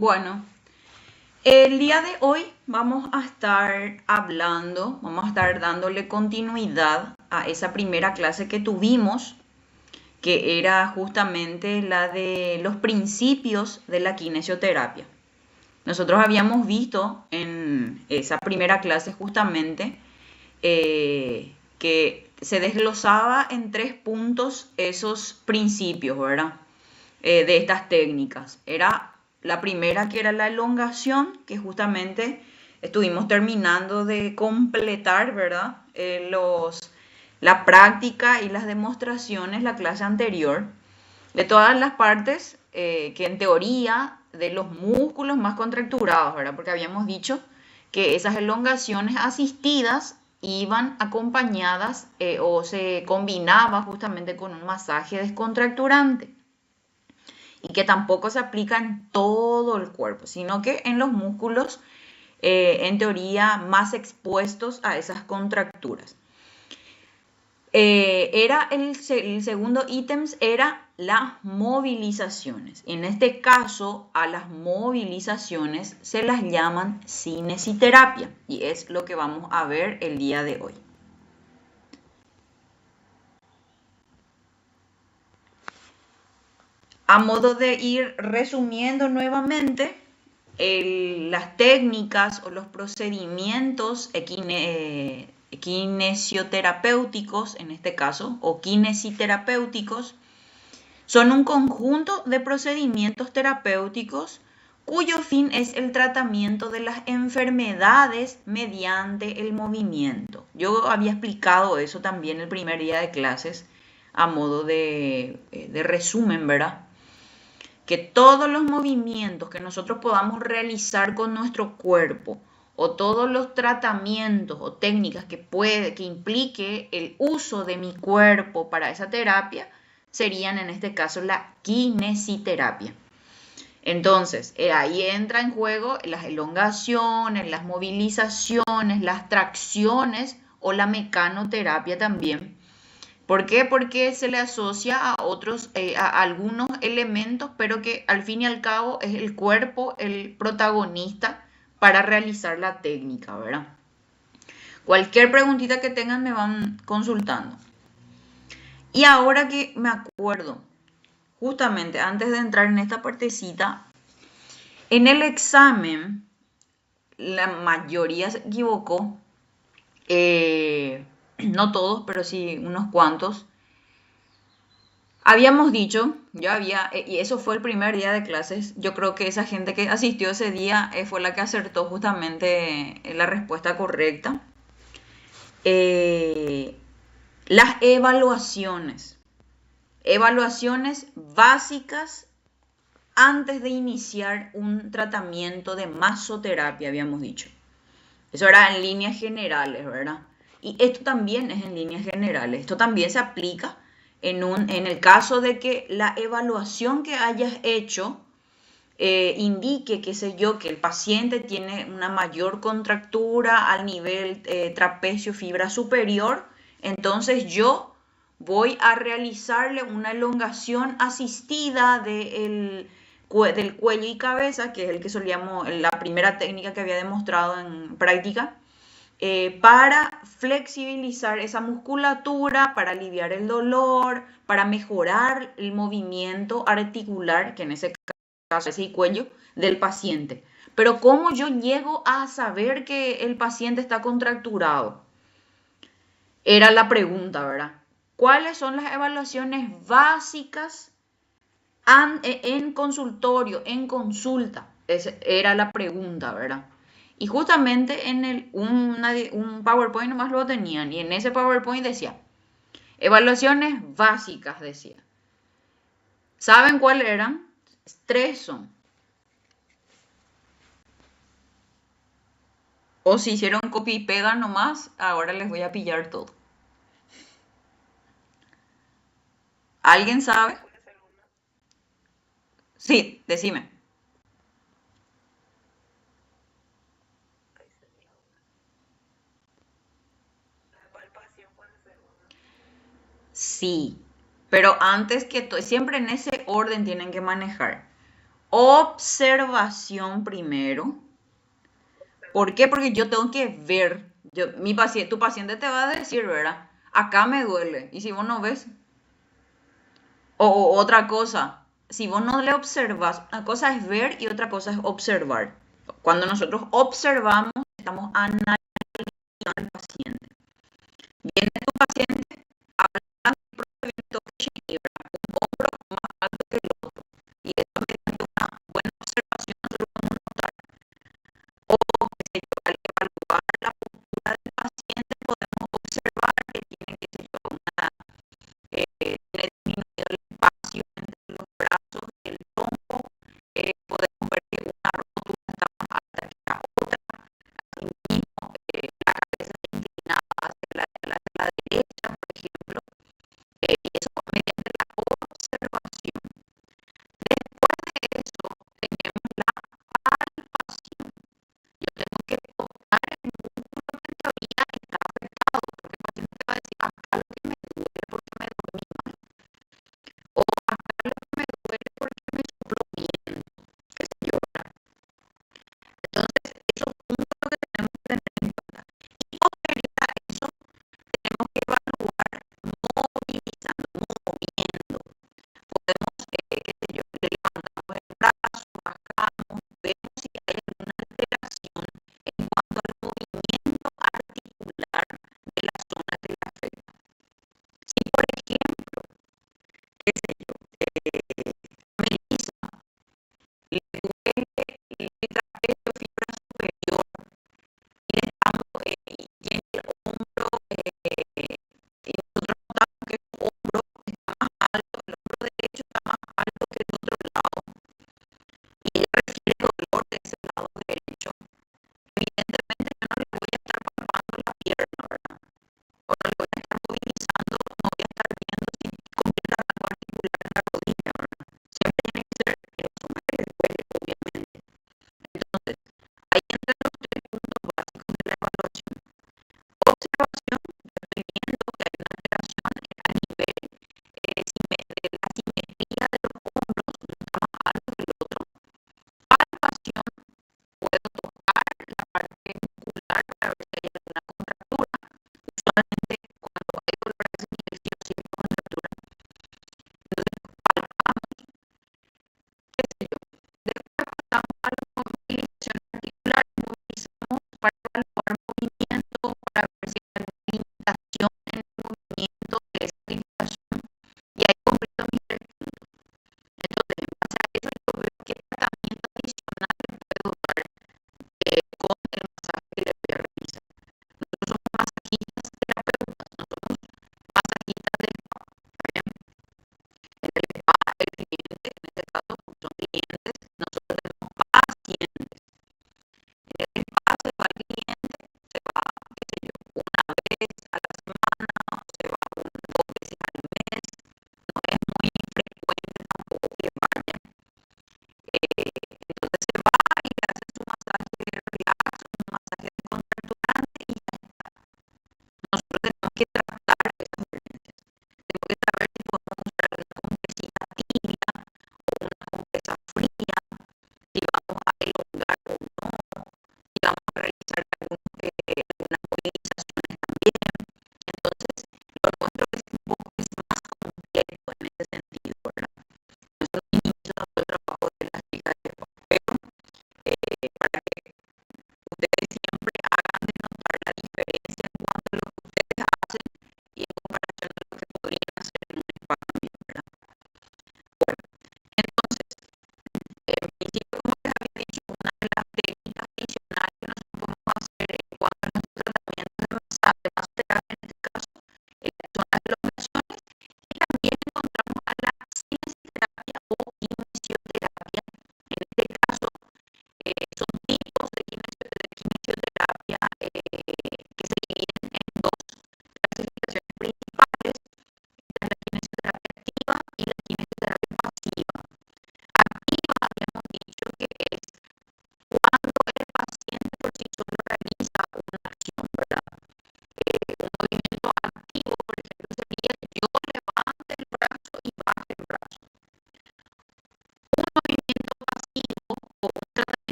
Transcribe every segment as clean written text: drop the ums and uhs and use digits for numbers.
Bueno, el día de hoy vamos a estar dándole continuidad a esa primera clase que tuvimos, que era justamente la de los principios de la kinesioterapia. Nosotros habíamos visto en esa primera clase justamente que se desglosaba en 3 puntos esos principios, ¿verdad? De estas técnicas. Era la primera, que era la elongación, que justamente estuvimos terminando de completar, ¿verdad? La práctica y las demostraciones, la clase anterior, de todas las partes que en teoría de los músculos más contracturados, ¿verdad? Porque habíamos dicho que esas elongaciones asistidas iban acompañadas o se combinaba justamente con un masaje descontracturante y que tampoco se aplica en todo el cuerpo, sino que en los músculos en teoría más expuestos a esas contracturas. El segundo ítem era las movilizaciones. En este caso, a las movilizaciones se las llaman cinesiterapia y es lo que vamos a ver el día de hoy. A modo de ir resumiendo nuevamente, las técnicas o los procedimientos kinesioterapéuticos, en este caso, o kinesiterapéuticos, son un conjunto de procedimientos terapéuticos cuyo fin es el tratamiento de las enfermedades mediante el movimiento. Yo había explicado eso también el primer día de clases a modo de resumen, ¿verdad? Que todos los movimientos que nosotros podamos realizar con nuestro cuerpo o todos los tratamientos o técnicas que implique el uso de mi cuerpo para esa terapia serían en este caso la kinesiterapia. Entonces, ahí entra en juego las elongaciones, las movilizaciones, las tracciones o la mecanoterapia también. ¿Por qué? Porque se le asocia a algunos elementos, pero que al fin y al cabo es el cuerpo el protagonista para realizar la técnica, ¿verdad? Cualquier preguntita que tengan me van consultando. Y ahora que me acuerdo, justamente antes de entrar en esta partecita, en el examen la mayoría se equivocó, no todos, pero sí unos cuantos. Habíamos dicho, y eso fue el primer día de clases, yo creo que esa gente que asistió ese día fue la que acertó justamente la respuesta correcta. Las evaluaciones básicas antes de iniciar un tratamiento de masoterapia, habíamos dicho. Eso era en líneas generales, ¿verdad? Y esto también es en líneas generales. Esto también se aplica en el caso de que la evaluación que hayas hecho indique, qué sé yo, que el paciente tiene una mayor contractura al nivel trapecio fibra superior, entonces yo voy a realizarle una elongación asistida del cuello y cabeza, que es el que solíamos, la primera técnica que había demostrado en práctica, para flexibilizar esa musculatura, para aliviar el dolor, para mejorar el movimiento articular, que en ese caso es el cuello, del paciente. Pero ¿cómo yo llego a saber que el paciente está contracturado? Era la pregunta, ¿verdad? ¿Cuáles son las evaluaciones básicas en consultorio, en consulta? Esa era la pregunta, ¿verdad? Y justamente en un PowerPoint nomás lo tenían. Y en ese PowerPoint decía, evaluaciones básicas, decía. ¿Saben cuáles eran? 3 son. O si hicieron copia y pega nomás, ahora les voy a pillar todo. ¿Alguien sabe? Sí, decime. Sí, pero antes que todo, siempre en ese orden tienen que manejar. observación primero. ¿Por qué? Porque yo tengo que ver. Tu paciente te va a decir, ¿verdad? Acá me duele. Y si vos no ves, o otra cosa, si vos no le observas, una cosa es ver y otra cosa es observar. Cuando nosotros observamos, estamos analizando al paciente. Viene tu paciente hablando del procedimiento que ¿verdad? Un hombro más alto que el otro. Y eso mediante una buena observación nosotros podemos notar. O que se yo, al evaluar la postura del paciente podemos observar que tiene, qué sé yo, tiene disminuido el espacio entre los brazos y el tronco. Podemos ver que una rótula está más alta que la otra. Asimismo, la cabeza inclinada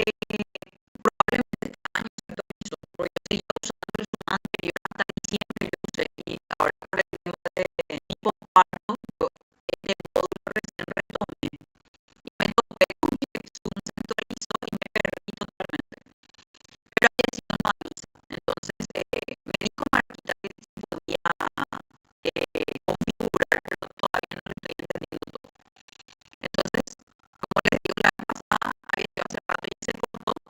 probablemente este año se actualizó, porque yo seguía usando el Zoom anterior hasta diciembre, yo usé, y ahora por el tema de mi posparto, yo este módulo recién retomé y me topé con que Zoom se actualizó y me perdí totalmente. Pero había sido no avisa. Entonces me dijo Marquita que se podía configurar, pero todavía no lo estoy entendiendo todo. Entonces, como les digo, la vez pasada había sido hace rato y se cortó.